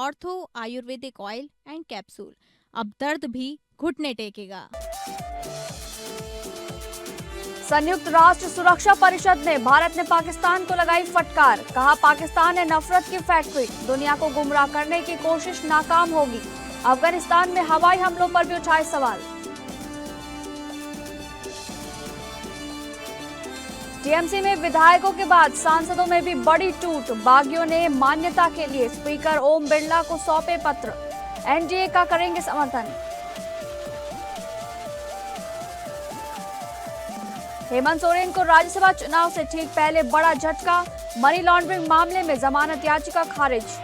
Ortho Ayurvedic oil and capsule. अब दर्द भी घुटने टेकेगा। संयुक्त राष्ट्र सुरक्षा परिषद में भारत ने पाकिस्तान को लगाई फटकार। कहा पाकिस्तान है नफरत की फैक्ट्री, दुनिया को गुमराह करने की कोशिश नाकाम होगी। अफगानिस्तान में हवाई हमलों पर भी उठाए सवाल। टीएमसी में विधायकों के बाद सांसदों में भी बड़ी टूट। बागियों ने मान्यता के लिए स्पीकर ओम बिरला को सौंपे पत्र, एनडीए का करेंगे समर्थन। हेमंत सोरेन को राज्यसभा चुनाव से ठीक पहले बड़ा झटका। मनी लॉन्ड्रिंग मामले में जमानत याचिका खारिज।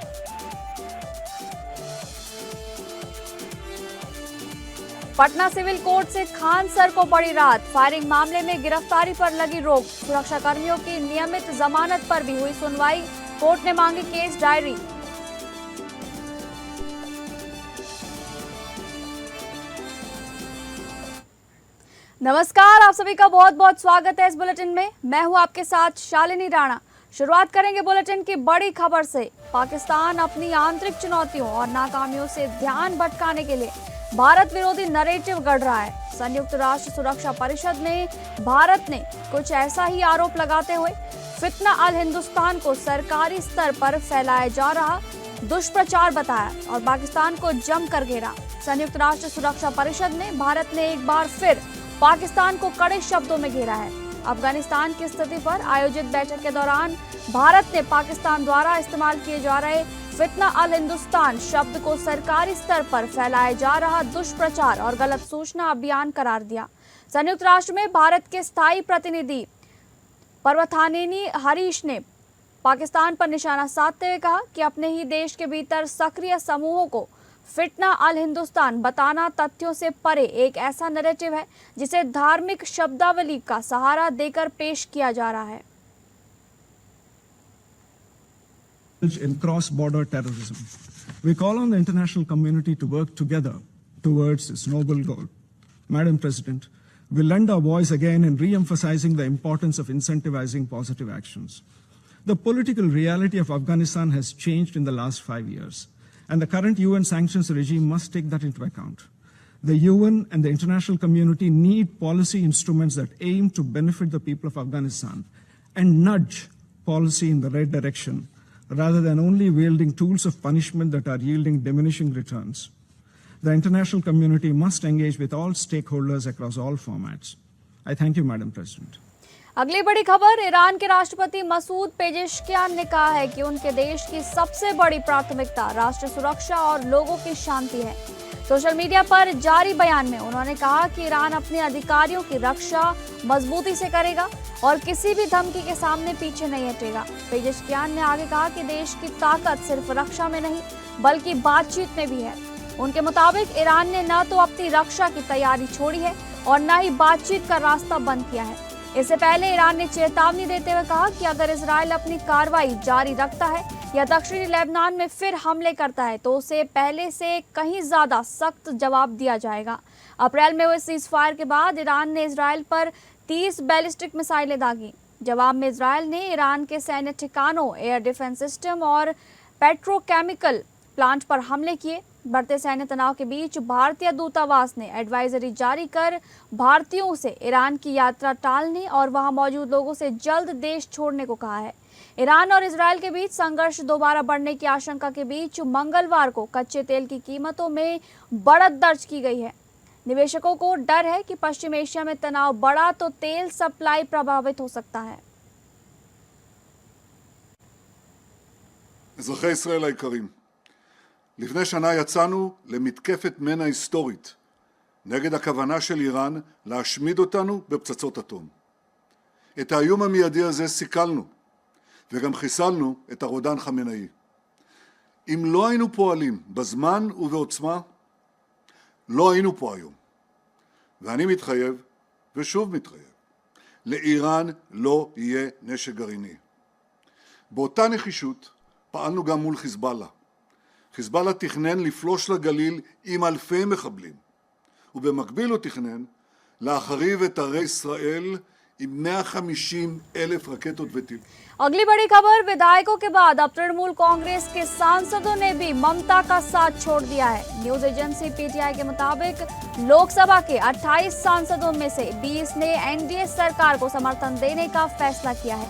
पटना सिविल कोर्ट से खान सर को बड़ी राहत। फायरिंग मामले में गिरफ्तारी पर लगी रोक। सुरक्षा कर्मियों की नियमित जमानत पर भी हुई सुनवाई। कोर्ट ने मांगी केस डायरी। नमस्कार, आप सभी का बहुत बहुत स्वागत है इस बुलेटिन में। मैं हूं आपके साथ शालिनी राणा। शुरुआत करेंगे बुलेटिन की बड़ी खबर से। पाकिस्तान अपनी आंतरिक चुनौतियों और नाकामियों से ध्यान भटकाने के लिए भारत विरोधी नैरेटिव गढ़ रहा है। संयुक्त राष्ट्र सुरक्षा परिषद में भारत ने कुछ ऐसा ही आरोप लगाते हुए फितना अल हिंदुस्तान को सरकारी स्तर पर फैलाया जा रहा दुष्प्रचार बताया और पाकिस्तान को जमकर घेरा। संयुक्त राष्ट्र सुरक्षा परिषद में भारत ने एक बार फिर पाकिस्तान को कड़े शब्दों में घेरा है। अफगानिस्तान की स्थिति पर आयोजित बैठक के दौरान भारत ने पाकिस्तान द्वारा इस्तेमाल किए जा रहे फितना अल हिंदुस्तान शब्द को सरकारी स्तर पर फैलाया जा रहा दुष्प्रचार और गलत सूचना अभियान करार दिया। संयुक्त राष्ट्र में भारत के स्थायी प्रतिनिधि पर्वतानेनी हरीश ने पाकिस्तान पर निशाना साधते हुए कहा कि अपने ही देश के भीतर सक्रिय समूहों को फितना अल हिंदुस्तान बताना तथ्यों से परे एक ऐसा नैरेटिव है जिसे धार्मिक शब्दावली का सहारा देकर पेश किया जा रहा है। In cross-border terrorism, we call on the international community to work together towards this noble goal. Madam President, we lend our voice again in re-emphasizing the importance of incentivizing positive actions. The political reality of Afghanistan has changed in the last 5 years. And the current UN sanctions regime must take that into account. The UN and the international community need policy instruments that aim to benefit the people of Afghanistan and nudge policy in the right direction, rather than only wielding tools of punishment that are yielding diminishing returns. The international community must engage with all stakeholders across all formats. I thank you, Madam President. अगली बड़ी खबर, Iran के राष्ट्रपति Masoud Pezeshkian ने कहा है कि उनके देश की सबसे बड़ी प्राथमिकता राष्ट्र सुरक्षा और लोगों की शांति है। सोशल मीडिया पर जारी बयान में उन्होंने कहा कि ईरान अपने अधिकारियों की रक्षा मजबूती से करेगा और किसी भी धमकी के सामने पीछे नहीं हटेगा। पेजेश्कियान ने आगे कहा कि देश की ताकत सिर्फ रक्षा में नहीं बल्कि बातचीत में भी है। उनके मुताबिक ईरान ने न तो अपनी रक्षा की तैयारी छोड़ी है और न ही बातचीत का रास्ता बंद किया है। इससे पहले ईरान ने चेतावनी देते हुए कहा कि अगर इजराइल अपनी कार्रवाई जारी रखता है या दक्षिणी लेबनान में फिर हमले करता है तो उसे पहले से कहीं ज्यादा सख्त जवाब दिया जाएगा। अप्रैल में हुए सीज फायर के बाद ईरान ने इजराइल पर 30 बैलिस्टिक मिसाइलें दागी। जवाब में इजराइल ने ईरान के सैन्य ठिकानों, एयर डिफेंस सिस्टम और पेट्रोकेमिकल प्लांट पर हमले किए। बढ़ते सैन्य तनाव के बीच भारतीय दूतावास ने एडवाइजरी जारी कर भारतीयों से ईरान की यात्रा टालने और वहां मौजूद लोगों से जल्द देश छोड़ने को कहा है। ईरान और इजराइल के बीच संघर्ष दोबारा बढ़ने की आशंका के बीच मंगलवार को कच्चे तेल की कीमतों में बढ़त दर्ज की गई है। निवेशकों को डर है कि पश्चिम एशिया में तनाव बढ़ा तो तेल सप्लाई प्रभावित हो सकता है। אזרחי ישראל היקרים, לפני שנה יצאנו למתקפת מנע היסטורית נגד הכוונה של איראן להשמיד אותנו בפצצות אטום. את האיום המיידי הזה סיכלנו, וגם חיסלנו את הרודן חמינאי. אם לא היינו פועלים בזמן ובעוצמה, לא היינו פה היום. ואני מתחייב, ושוב מתחייב, לאיראן לא יהיה נשק גרעיני. באותה נחישות פעלנו גם מול חיזבאללה. חיזבאללה תכנן לפלוש לגליל עם אלפי מחבלים, ובמקביל הוא תכנן להחריב את ערי ישראל עם 150,000 רקטות וטילים. अगली बड़ी खबर, विधायकों के बाद अब तृणमूल कांग्रेस के सांसदों ने भी ममता का साथ छोड़ दिया है। न्यूज एजेंसी पीटीआई के मुताबिक लोकसभा के 28 सांसदों में से 20 ने एनडीए सरकार को समर्थन देने का फैसला किया है।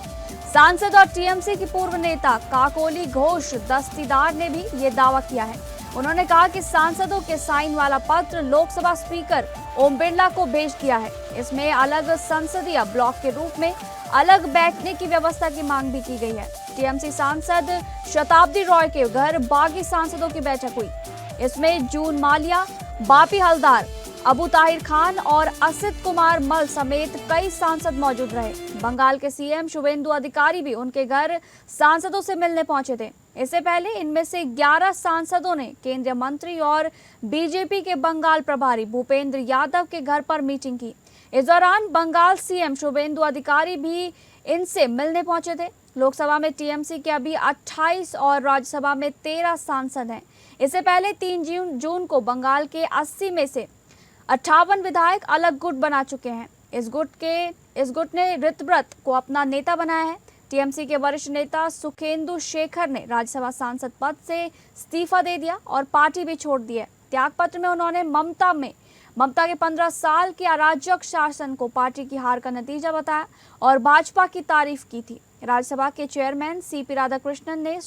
सांसद और टीएमसी की पूर्व नेता काकोली घोष दस्तीदार ने भी ये दावा किया है। उन्होंने कहा कि सांसदों के साइन वाला पत्र लोकसभा स्पीकर ओम बिरला को भेज दिया है। इसमें अलग संसदीय ब्लॉक के रूप में अलग बैठने की व्यवस्था की मांग भी की गई है। टीएमसी सांसद शताब्दी रॉय के घर बागी सांसदों की बैठक हुई। इसमें जून मालिया, बापी हलदार, अबू ताहिर खान और असित कुमार मल समेत कई सांसद मौजूद रहे। बंगाल के सीएम शुभेंदु अधिकारी भी उनके घर सांसदों से मिलने पहुंचे थे। इससे पहले इनमें से 11 सांसदों ने केंद्रीय मंत्री और बीजेपी के बंगाल प्रभारी भूपेंद्र यादव के घर पर मीटिंग की। इस दौरान बंगाल सीएम शुभेंदु अधिकारी भी इनसे मिलने पहुंचे थे। लोकसभा में टीएमसी के अभी 28 और राज्यसभा में 13 सांसद हैं। इससे पहले 3 जून को बंगाल के 80 में से 58 विधायक अलग गुट बना चुके हैं। इस गुट ने ऋतव्रत को अपना नेता बनाया है। टीएमसी के वरिष्ठ नेता सुखेंदु शेखर ने राज्यसभा सांसद पद से इस्तीफा दे दिया और पार्टी भी छोड़ दी है। त्यागपत्र में उन्होंने ममता के 15 साल के अराजक शासन को पार्टी की हार का नतीजा बताया और भाजपा की तारीफ की थी। राज्यसभा के चेयरमैन सीपी राधाकृष्णन ने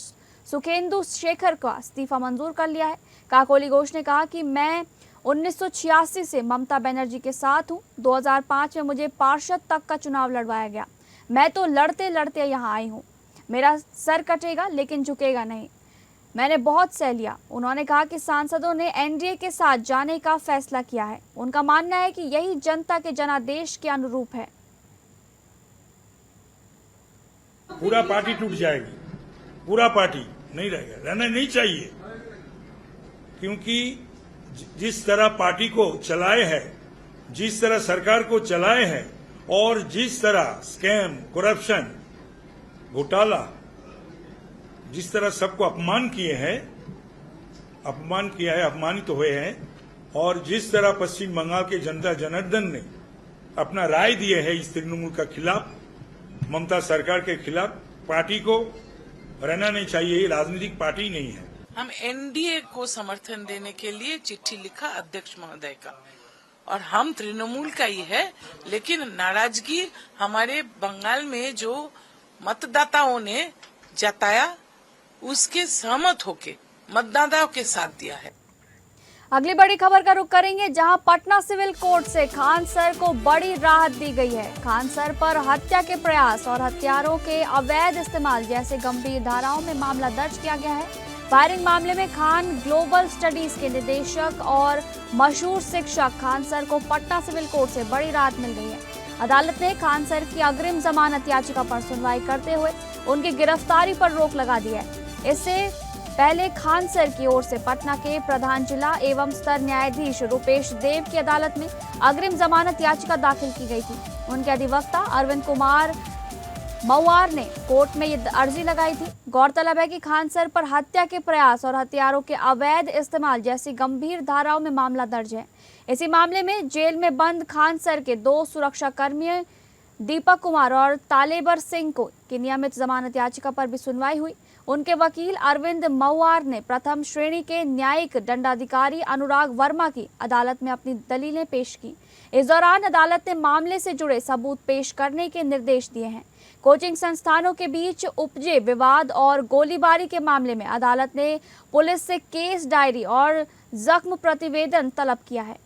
सुखेंदु शेखर का इस्तीफा मंजूर कर लिया है। काकोली घोष ने कहा कि मैं 1986 से ममता बनर्जी के साथ हूं। 2005 में मुझे पार्षद तक का चुनाव लड़वाया गया। मैं तो लड़ते लड़ते यहाँ आई हूँ। मेरा सर कटेगा लेकिन झुकेगा नहीं। मैंने बहुत सह लिया। उन्होंने कहा कि सांसदों ने एनडीए के साथ जाने का फैसला किया है। उनका मानना है कि यही जनता के जनादेश के अनुरूप है। पूरा पार्टी टूट जाएगी, पूरा पार्टी नहीं रहेगा, रहना नहीं चाहिए, क्योंकि जिस तरह पार्टी को चलाए हैं, जिस तरह सरकार को चलाए हैं और जिस तरह स्कैम, करप्शन, घोटाला, जिस तरह सबको अपमान किया है, अपमानित तो हुए हैं, और जिस तरह पश्चिम बंगाल के जनता जनार्दन ने अपना राय दिए है इस तृणमूल का खिलाफ, ममता सरकार के खिलाफ, पार्टी को रहना नहीं चाहिए। राजनीतिक पार्टी नहीं है। हम एनडीए को समर्थन देने के लिए चिट्ठी लिखा अध्यक्ष महोदय का, और हम तृणमूल का ही है, लेकिन नाराजगी हमारे बंगाल में जो मतदाताओं ने जताया उसके सहमत होके मतदाताओं के साथ दिया है। अगली बड़ी खबर का रुख करेंगे, जहां पटना सिविल कोर्ट से खान सर को बड़ी राहत दी गई है। खान सर पर हत्या के प्रयास और हथियारों के अवैध इस्तेमाल जैसे गंभीर धाराओं में मामला दर्ज किया गया है। फायरिंग मामले में खान ग्लोबल स्टडीज के निदेशक और मशहूर शिक्षक खान सर को पटना सिविल कोर्ट से बड़ी राहत मिल गई है। अदालत ने खान सर की अग्रिम जमानत याचिका पर सुनवाई करते हुए उनकी गिरफ्तारी पर रोक लगा दी है। इससे पहले खान सर की ओर से पटना के प्रधान जिला एवं स्तर न्यायाधीश रुपेश देव की अदालत में अग्रिम जमानत याचिका दाखिल की गई थी। उनके अधिवक्ता अरविंद कुमार मऊआर ने कोर्ट में ये अर्जी लगाई थी। गौरतलब है कि खान सर पर हत्या के प्रयास और हथियारों के अवैध इस्तेमाल जैसी गंभीर धाराओं में मामला दर्ज है। इसी मामले में जेल में बंद खान सर के 2 सुरक्षा कर्मी दीपक कुमार और तालेबर सिंह को की नियमित जमानत याचिका पर भी सुनवाई हुई। उनके वकील अरविंद मऊआर ने प्रथम श्रेणी के न्यायिक दंडाधिकारी अनुराग वर्मा की अदालत में अपनी दलीलें पेश की। इस दौरान अदालत ने मामले से जुड़े सबूत पेश करने के निर्देश दिए हैं। कोचिंग संस्थानों के बीच उपजे विवाद और गोलीबारी के मामले में अदालत ने पुलिस से केस डायरी और जख्म प्रतिवेदन तलब किया है।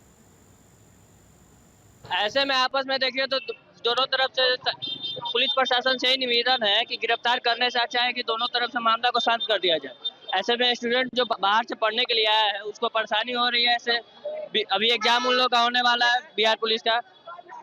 ऐसे में आपस में देखिए तो दोनों तरफ से पुलिस प्रशासन से ही निवेदन है कि गिरफ्तार करने से अच्छा है कि दोनों तरफ से मामला को शांत कर दिया जाए। ऐसे में स्टूडेंट जो बाहर से पढ़ने के लिए आया है उसको परेशानी हो रही है। ऐसे अभी एग्जाम उन लोग का होने वाला है बिहार पुलिस का,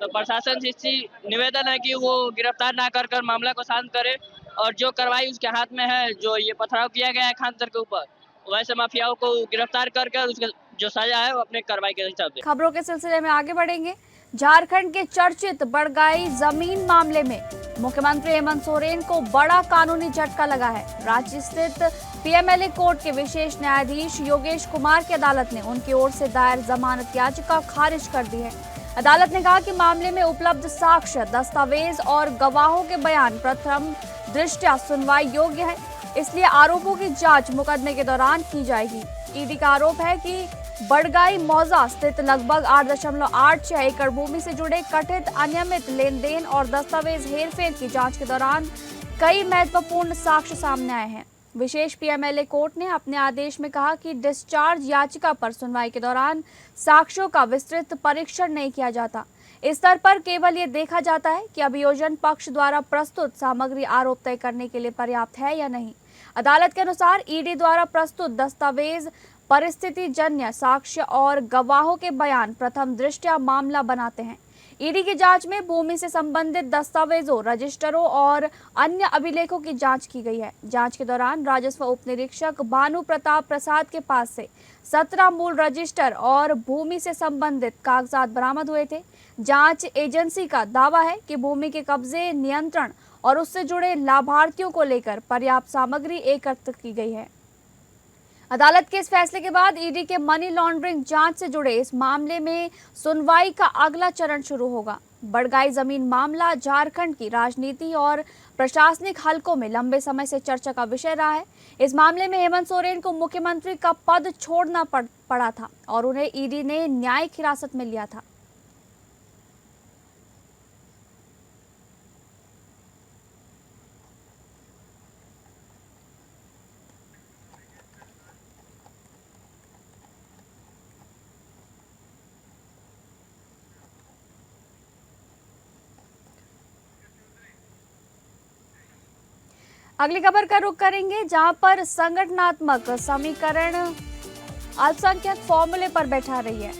तो प्रशासन से इसी निवेदन है कि वो गिरफ्तार ना कर मामला को शांत करे और जो कार्रवाई उसके हाथ में है, जो ये पथराव किया गया है खान सर के ऊपर, वैसे माफियाओं को गिरफ्तार कर उसके जो सजा है वो अपने कार्रवाई के हिसाब से। खबरों के सिलसिले में आगे बढ़ेंगे। झारखंड के चर्चित बड़गाई जमीन मामले में मुख्यमंत्री हेमंत सोरेन को बड़ा कानूनी झटका लगा है। रांची स्थित पीएमएलए कोर्ट के विशेष न्यायाधीश योगेश कुमार की अदालत ने उनकी ओर से दायर जमानत याचिका खारिज कर दी है। अदालत ने कहा कि मामले में उपलब्ध साक्ष्य, दस्तावेज और गवाहों के बयान प्रथम दृष्टया सुनवाई योग्य है, इसलिए आरोपों की जांच मुकदमे के दौरान की जाएगी। ईडी का आरोप है कि बड़गाई मौजा स्थित लगभग 8.86 एकड़ भूमि से जुड़े कथित अनियमित लेन देन और दस्तावेज हेरफेर की जांच के दौरान कई महत्वपूर्ण साक्ष्य सामने आए हैं। विशेष पीएमएलए कोर्ट ने अपने आदेश में कहा कि डिस्चार्ज याचिका पर सुनवाई के दौरान साक्ष्यों का विस्तृत परीक्षण नहीं किया जाता। इस स्तर पर केवल ये देखा जाता है कि अभियोजन पक्ष द्वारा प्रस्तुत सामग्री आरोप तय करने के लिए पर्याप्त है या नहीं। अदालत के अनुसार ईडी द्वारा प्रस्तुत दस्तावेज, परिस्थिति जन्य साक्ष्य और गवाहों के बयान प्रथम दृष्टया मामला बनाते हैं। ईडी की जांच में भूमि से संबंधित दस्तावेजों, रजिस्टरों और अन्य अभिलेखों की जांच की गई है। जांच के दौरान राजस्व उप निरीक्षक भानु प्रताप प्रसाद के पास से 17 मूल रजिस्टर और भूमि से संबंधित कागजात बरामद हुए थे। जांच एजेंसी का दावा है कि भूमि के कब्जे, नियंत्रण और उससे जुड़े लाभार्थियों को लेकर पर्याप्त सामग्री एकत्र की गई है। अदालत के इस फैसले के बाद ईडी के मनी लॉन्ड्रिंग जांच से जुड़े इस मामले में सुनवाई का अगला चरण शुरू होगा। बड़गाई जमीन मामला झारखंड की राजनीति और प्रशासनिक हलकों में लंबे समय से चर्चा का विषय रहा है। इस मामले में हेमंत सोरेन को मुख्यमंत्री का पद छोड़ना पड़ा था और उन्हें ईडी ने न्यायिक हिरासत में लिया था। अगली खबर का रुख करेंगे, जहां पर संगठनात्मक समीकरण अल्पसंख्यक फॉर्मूले पर बैठा रही है,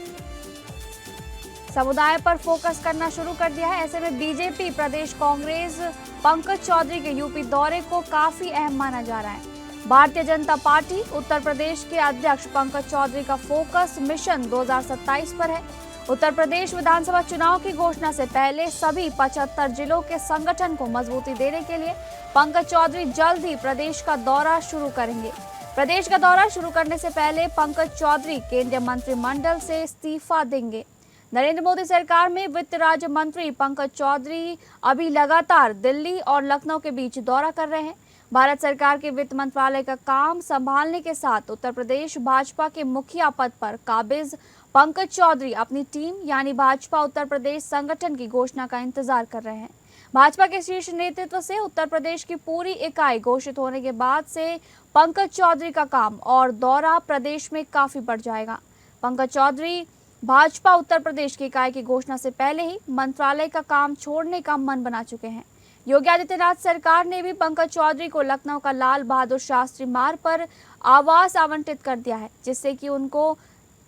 समुदाय पर फोकस करना शुरू कर दिया है। ऐसे में बीजेपी प्रदेश कांग्रेस पंकज चौधरी के यूपी दौरे को काफी अहम माना जा रहा है। भारतीय जनता पार्टी उत्तर प्रदेश के अध्यक्ष पंकज चौधरी का फोकस मिशन 2027 पर है। उत्तर प्रदेश विधानसभा चुनाव की घोषणा से पहले सभी 75 जिलों के संगठन को मजबूती देने के लिए पंकज चौधरी जल्द ही प्रदेश का दौरा शुरू करेंगे। प्रदेश का दौरा शुरू करने से पहले पंकज चौधरी केंद्रीय मंत्रिमंडल से इस्तीफा देंगे। नरेंद्र मोदी सरकार में वित्त राज्य मंत्री पंकज चौधरी अभी लगातार दिल्ली और लखनऊ के बीच दौरा कर रहे हैं। भारत सरकार के वित्त मंत्रालय का काम संभालने के साथ उत्तर प्रदेश भाजपा के मुखिया पद पर काबिज पंकज चौधरी अपनी टीम यानी भाजपा उत्तर प्रदेश संगठन की घोषणा का इंतजार कर रहे हैं। भाजपा के शीर्ष नेतृत्व से उत्तर प्रदेश की पूरी इकाई घोषित होने के बाद से पंकज चौधरी का काम और दौरा प्रदेश में काफी बढ़ जाएगा। पंकज चौधरी भाजपा उत्तर प्रदेश की इकाई की घोषणा से पहले ही मंत्रालय का काम छोड़ने का मन बना चुके हैं। योगी आदित्यनाथ सरकार ने भी पंकज चौधरी को लखनऊ का लाल बहादुर शास्त्री मार्ग पर आवास आवंटित कर दिया है, जिससे कि उनको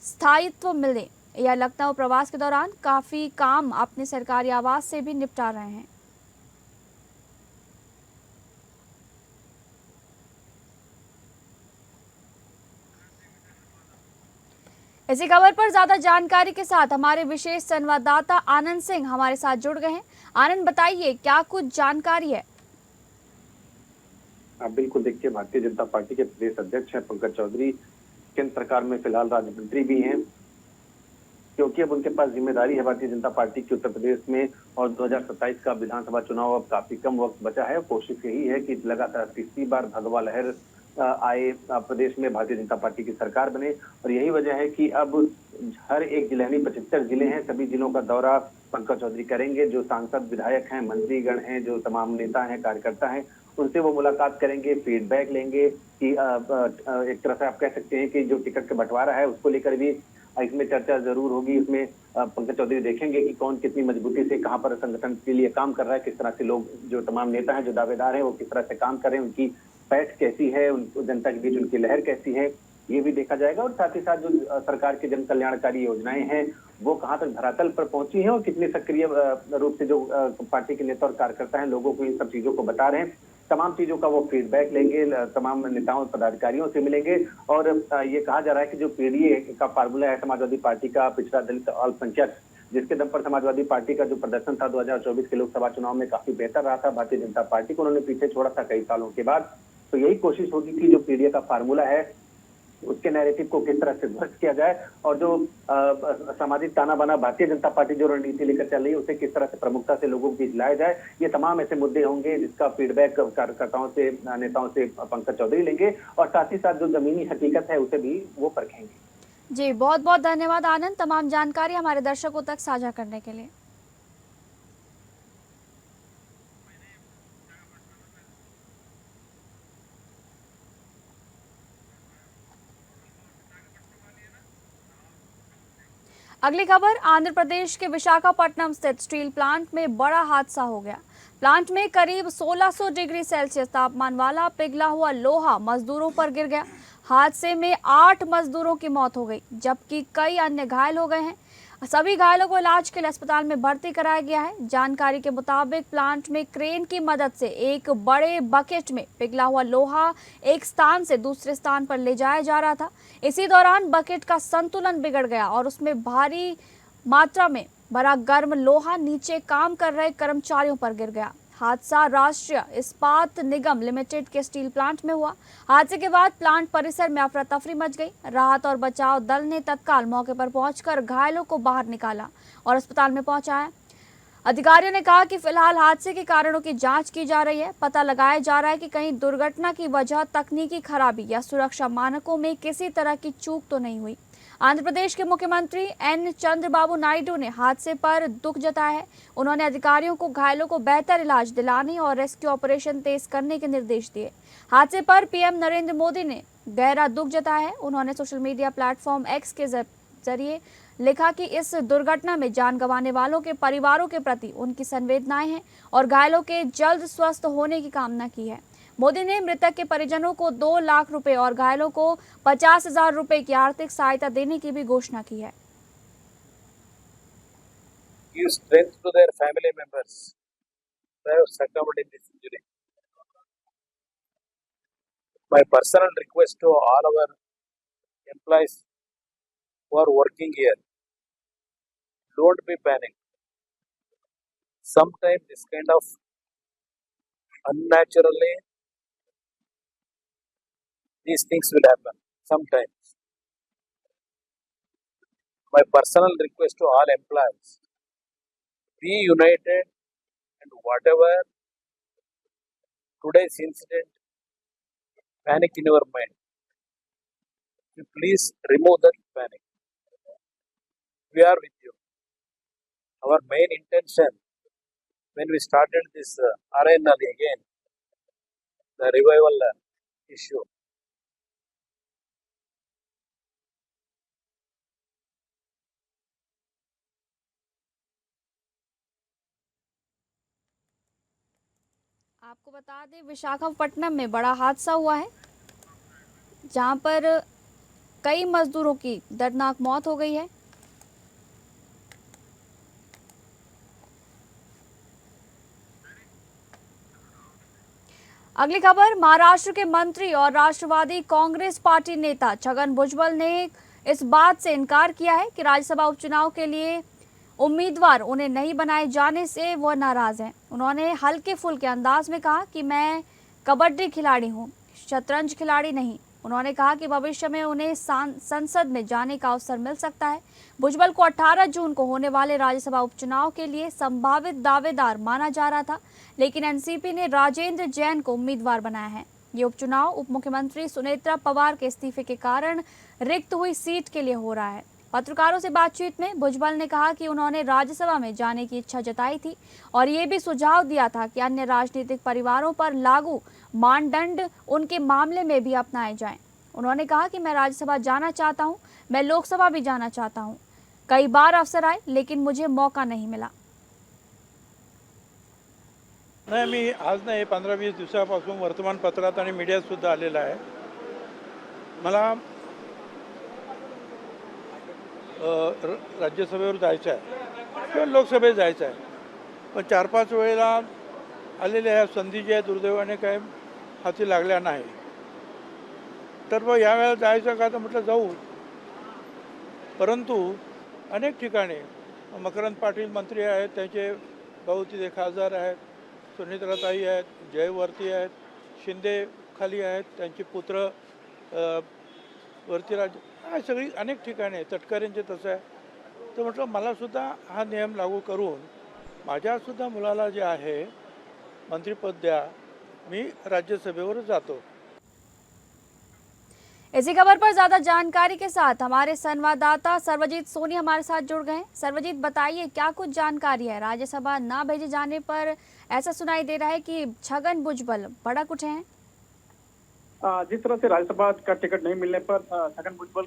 स्थायित्व मिले। यह लखनऊ प्रवास के दौरान काफी काम अपने सरकारी आवास से भी निपटा रहे हैं। इसी खबर पर ज्यादा जानकारी के साथ हमारे विशेष संवाददाता आनंद सिंह हमारे साथ जुड़ गए हैं। आनंद, बताइए क्या कुछ जानकारी है? बिल्कुल, देखिए, भारतीय जनता पार्टी के प्रदेश अध्यक्ष हैं पंकज चौधरी, केंद्र सरकार में फिलहाल राज्य मंत्री भी हैं, क्योंकि अब उनके पास जिम्मेदारी है भारतीय जनता पार्टी की उत्तर प्रदेश में, और 2027 का विधानसभा चुनाव अब काफी कम वक्त बचा है। कोशिश यही है कि लगातार तीसरी बार भगवा लहर आए प्रदेश में, भारतीय जनता पार्टी की सरकार बने, और यही वजह है कि अब हर एक जिले यानी 75 जिले हैं, सभी जिलों का दौरा पंकज चौधरी करेंगे। जो सांसद, विधायक हैं, मंत्रीगण हैं, जो तमाम नेता हैं, कार्यकर्ता हैं, उनसे वो मुलाकात करेंगे, फीडबैक लेंगे कि एक तरह से आप कह सकते हैं कि जो टिकट का बंटवारा है उसको लेकर भी इसमें चर्चा जरूर होगी। उसमें पंकज चौधरी देखेंगे कि कौन कितनी मजबूती से कहां पर संगठन के लिए काम कर रहा है, किस तरह से लोग, जो तमाम नेता हैं, जो दावेदार हैं, वो किस तरह से काम कर रहे हैं, उनकी पैठ कैसी है, जनता के बीच उनकी लहर कैसी है, ये भी देखा जाएगा। और साथ ही साथ जो सरकार की जन कल्याणकारी योजनाएं हैं वो कहां तक धरातल पर पहुंची हैं और कितनी सक्रिय रूप से जो पार्टी के नेता और कार्यकर्ता हैं लोगों को इन सब चीजों को बता रहे हैं, तमाम चीजों का वो फीडबैक लेंगे, तमाम नेताओं पदाधिकारियों से मिलेंगे। और ये कहा जा रहा है कि जो पीडीए का फार्मूला है समाजवादी पार्टी का, पिछड़ा दलित अल्पसंख्यक, जिसके दम पर समाजवादी पार्टी का जो प्रदर्शन था 2024 के लोकसभा चुनाव में काफी बेहतर रहा था, भारतीय जनता पार्टी को उन्होंने पीछे छोड़ा था कई सालों के बाद। तो यही कोशिश होगी कि जो पीडीए का फार्मूला है उसके नैरेटिव को किस तरह से ध्वस्त किया जाए और जो सामाजिक ताना बाना भारतीय जनता पार्टी जो रणनीति लेकर चल रही है उसे किस तरह से प्रमुखता से लोगों के बीच लाया जाए, ये तमाम ऐसे मुद्दे होंगे जिसका फीडबैक कार्यकर्ताओं से, नेताओं से पंकज चौधरी लेंगे और साथ ही साथ जो जमीनी हकीकत है उसे भी वो परखेंगे। जी, बहुत बहुत धन्यवाद आनंद, तमाम जानकारी हमारे दर्शकों तक साझा करने के लिए। अगली खबर, आंध्र प्रदेश के विशाखापट्टनम स्थित स्टील प्लांट में बड़ा हादसा हो गया। प्लांट में करीब 1600 डिग्री सेल्सियस तापमान वाला पिघला हुआ लोहा मजदूरों पर गिर गया। हादसे में 8 मजदूरों की मौत हो गई, जबकि कई अन्य घायल हो गए हैं। सभी घायलों को इलाज के लिए अस्पताल में भर्ती कराया गया है। जानकारी के मुताबिक प्लांट में क्रेन की मदद से एक बड़े बकेट में पिघला हुआ लोहा एक स्थान से दूसरे स्थान पर ले जाया जा रहा था। इसी दौरान बकेट का संतुलन बिगड़ गया और उसमें भारी मात्रा में भरा गर्म लोहा नीचे काम कर रहे कर्मचारियों पर गिर गया। हादसा राष्ट्रीय इस्पात निगम लिमिटेड के स्टील प्लांट में हुआ। हादसे के बाद प्लांट परिसर में अफरा तफरी मच गई। राहत और बचाव दल ने तत्काल मौके पर पहुंचकर घायलों को बाहर निकाला और अस्पताल में पहुंचाया। अधिकारियों ने कहा कि फिलहाल हादसे के कारणों की जांच की जा रही है। पता लगाया जा रहा है कि कहीं दुर्घटना की वजह तकनीकी खराबी या सुरक्षा मानकों में किसी तरह की चूक तो नहीं हुई। आंध्र प्रदेश के मुख्यमंत्री एन चंद्रबाबू नायडू ने हादसे पर दुख जताया है। उन्होंने अधिकारियों को घायलों को बेहतर इलाज दिलाने और रेस्क्यू ऑपरेशन तेज करने के निर्देश दिए। हादसे पर पीएम नरेंद्र मोदी ने गहरा दुख जताया है। उन्होंने सोशल मीडिया प्लेटफॉर्म एक्स के जरिए लिखा कि इस दुर्घटना में जान गंवाने वालों के परिवारों के प्रति उनकी संवेदनाएं हैं और घायलों के जल्द स्वस्थ होने की कामना की है। मोदी ने मृतक के परिजनों को 2 लाख रुपए और घायलों को 50,000 रुपए की आर्थिक सहायता देने की भी घोषणा की है। Give strength to their family members who have succumbed in this injury. My personal request to all our employees who are working here, don't be panicked. Sometimes this kind of unnaturally these things will happen sometimes. My personal request to all employees, be united, and whatever today's incident, panic in your mind, you please remove that panic. We are with you. Our main intention when we started this RNL again, the revival issue, आपको बता दें, विशाखापट्टनम में बड़ा हादसा हुआ है जहां पर कई मजदूरों की दर्दनाक मौत हो गई है। अगली खबर, महाराष्ट्र के मंत्री और राष्ट्रवादी कांग्रेस पार्टी नेता छगन भुजबल ने इस बात से इनकार किया है कि राज्यसभा उपचुनाव के लिए उम्मीदवार उन्हें नहीं बनाए जाने से वह नाराज हैं। उन्होंने हल्के फुल्के अंदाज में कहा कि मैं कबड्डी खिलाड़ी हूं, शतरंज खिलाड़ी नहीं। उन्होंने कहा कि भविष्य में उन्हें संसद में जाने का अवसर मिल सकता है। भुजबल को 18 जून को होने वाले राज्यसभा उपचुनाव के लिए संभावित दावेदार माना जा रहा था, लेकिन एनसीपी ने राजेंद्र जैन को उम्मीदवार बनाया है। ये उपचुनाव उप मुख्यमंत्री सुनेत्रा पवार के इस्तीफे के कारण रिक्त हुई सीट के लिए हो रहा है। पत्रकारों से बातचीत में भुजबल ने कहा कि उन्होंने राज्यसभा में जाने की इच्छा जताई थी और ये भी सुझाव दिया था कि अन्य राजनीतिक परिवारों पर लागू मानदंड उनके मामले में भी अपनाए जाएं। उन्होंने कहा कि मैं राज्यसभा जाना चाहता हूं, मैं लोकसभा भी जाना चाहता हूं। कई बार अवसर आए लेकिन मुझे मौका नहीं मिला। नाही, मी आज नाही 15-20 दिवसापासून वर्तमानपत्रात आणि मीडियात सुद्धा आलेला आहे। मला राज्यसभेवर जायचं आहे किंवा लोकसभेत जायचं आहे, पण 4-5 वेळेला आलेल्या ह्या संधी ज्या दुर्दैवाने काय हाती लागल्या नाही, तर मग यावेळेला जायचं का तर म्हटलं जाऊ। परंतु अनेक ठिकाणी मकरंद पाटील मंत्री आहेत, त्यांचे भाऊ तिथे खासदार आहेत, सुनेत्राताई आहेत, जयवर्ती आहेत, शिंदे खाली आहेत, त्यांचे पुत्र वरती राज्य सगळी अनेक ठिकाणी आहे. तटकऱ्यांचे तसं आहे. तर म्हटलं मलासुद्धा हा नियम लागू करून माझ्यासुद्धा मुलाला जे आहे मंत्रिपद द्या, मी राज्यसभेवर जातो. इसी खबर पर ज्यादा जानकारी के साथ हमारे संवाददाता सर्वजीत सोनी हमारे साथ जुड़ गए हैं। सर्वजीत, बताइए क्या कुछ जानकारी है? राज्यसभा ना भेजे जाने पर ऐसा सुनाई दे रहा है कि छगन भुजबल भड़क उठे हैं। जिस तरह से राज्यसभा का टिकट नहीं मिलने पर छगन भुजबल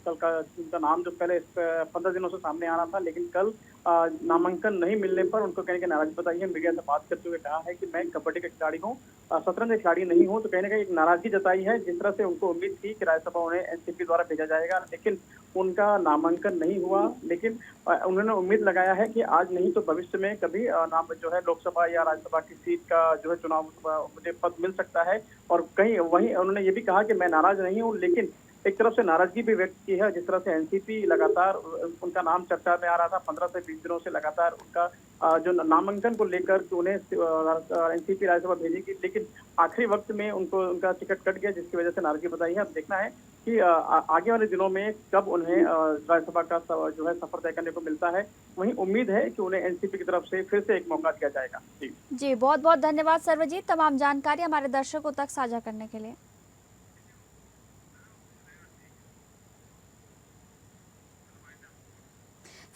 कल का उनका नाम जो पहले 15 दिनों से सामने आ रहा था, लेकिन कल नामांकन नहीं मिलने पर उनको कहने की नाराजगी बताई है। मीडिया से बात करते हुए कहा है कि मैं कबड्डी का खिलाड़ी हूँ, शतरंज का खिलाड़ी नहीं हूँ। तो कहने का एक नाराजगी जताई है। जिस तरह से उनको उम्मीद थी कि राज्यसभा उन्हें एनसीपी द्वारा भेजा जाएगा, लेकिन उनका नामांकन नहीं हुआ। लेकिन उन्होंने उम्मीद लगाया है कि आज नहीं तो भविष्य में कभी नाम जो है लोकसभा या राज्यसभा की सीट का जो है चुनाव मुझे पद मिल सकता है। और कहीं वहीं उन्होंने ये भी कहा कि मैं नाराज नहीं हूँ, लेकिन एक तरफ से नाराजगी भी व्यक्त की है। जिस तरह से एनसीपी लगातार उनका नाम चर्चा में आ रहा था, 15 से 20 दिनों से लगातार उनका जो नामांकन को लेकर उन्हें एनसीपी राज्यसभा भेजेगी, लेकिन आखिरी वक्त में उनको उनका टिकट कट गया, जिसकी वजह से नाराजगी बताई है। अब देखना है कि आगे वाले दिनों में कब उन्हें राज्यसभा का जो है सफर तय करने को मिलता है। वहीं उम्मीद है कि उन्हें एनसीपी की तरफ से फिर से एक मौका दिया जाएगा। जी, बहुत बहुत धन्यवाद सर्वजीत, तमाम जानकारी हमारे दर्शकों तक साझा करने के लिए।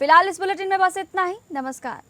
फिलहाल इस बुलेटिन में बस इतना ही। नमस्कार।